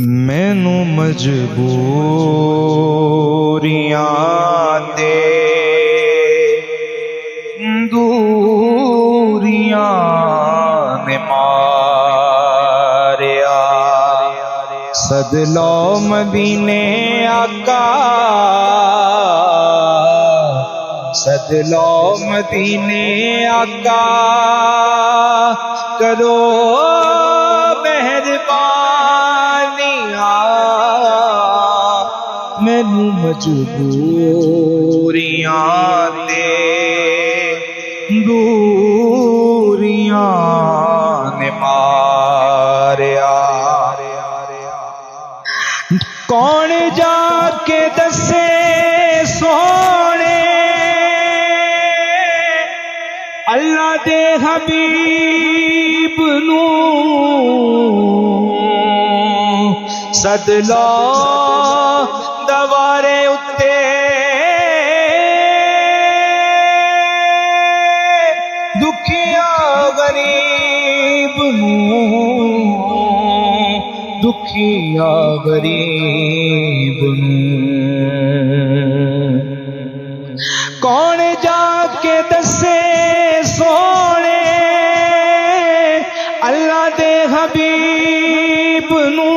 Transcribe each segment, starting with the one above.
مینو مجبوریاں تے دوریاں نے ماریا، سد لو مدینے آقا، سد لو مدینے آقا، کرو مینو مجبوریاں تے دوریاں نے ماریا، کون جا کے دسے سونے اللہ دے حبیب نو، سد لو دوارے اتے دکھیا غریب نو، دکھیا غریب نو، کون جا کے دسے سونے اللہ دے حبیب نو،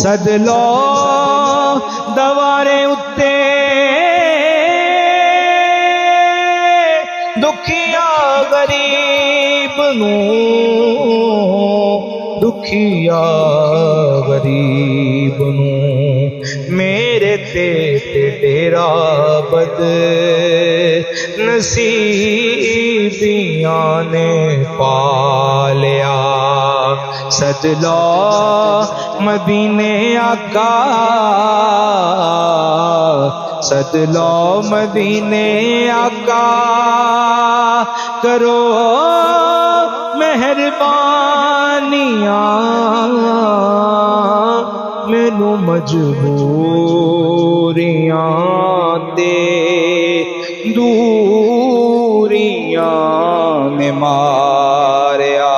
سد لو دوارے اتے دکھیا غریب نو، دکھیا غریب نو، میرے تے ڈیرا بد نصیبیاں نے پالیا، سد لو مدینے آقا، سد لو مدینے آقا، کرو مہربانیاں، مینو مجبوریاں تے دوریاں نے ماریا،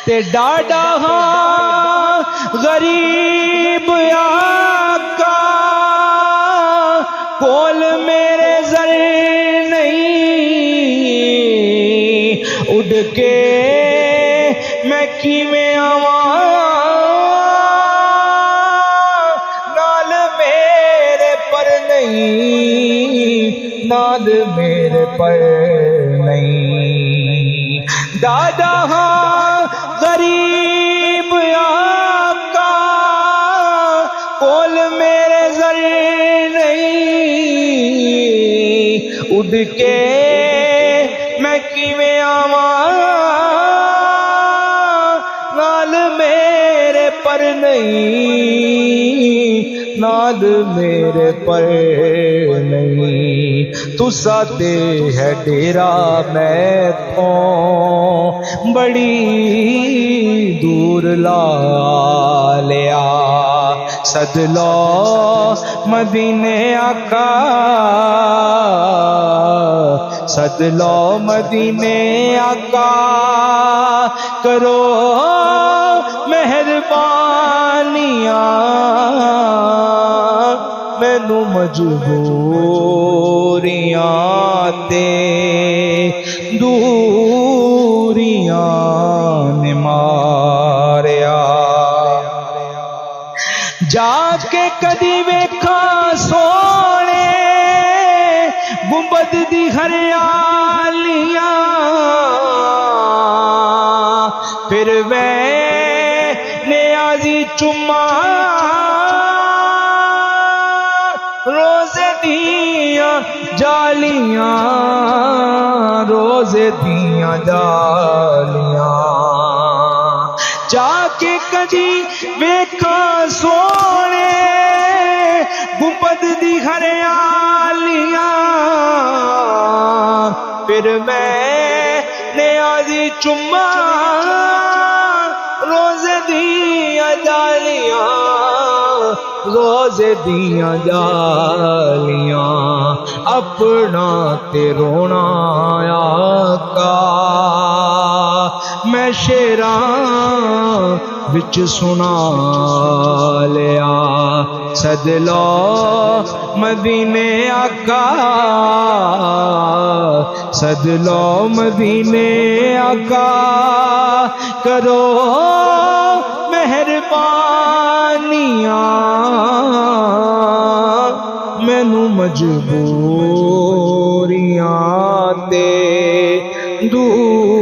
تے ڈاڈا ہاں غریب آقا، کول میرے زر نہیں، اڑ کے میں کیویں آواں، نال میرے پر نہیں، نال میرے پر نہیں، ڈاڈا ہاں غریب آقا، کول میرے زر نہیں، اڑ کے میں کیویں آواں، نال میرے پر نہیں، نال میرے پر نہیں، تسا تے ہے ڈیرا میں تو بڑی دور لا لیا، سد لو مدینے آقا، سد لو مدینے آقا، کرو مہربانیاں، مینو مجبوریاں تے دوریاں نے ماریا، جا کے کدی ویکھا سونے گنبد دی ہریالیاں، پھر میں نیازی چما روزے دیاں جالیاں، روزے دیاں جالیاں، جا کے کدی ویکھا سونے گنبد دی ہریالیاں، پھر میں نیازی چما روزے دیاں جالیاں، روزے دیاں جالیاں، اپنا تے رونا آقا، میں شیراں وچ سنا لیا سد لو مدینے آقا سد لو مدینے آقا کرو مہربانیاں مینوں مجبوریاں تے دور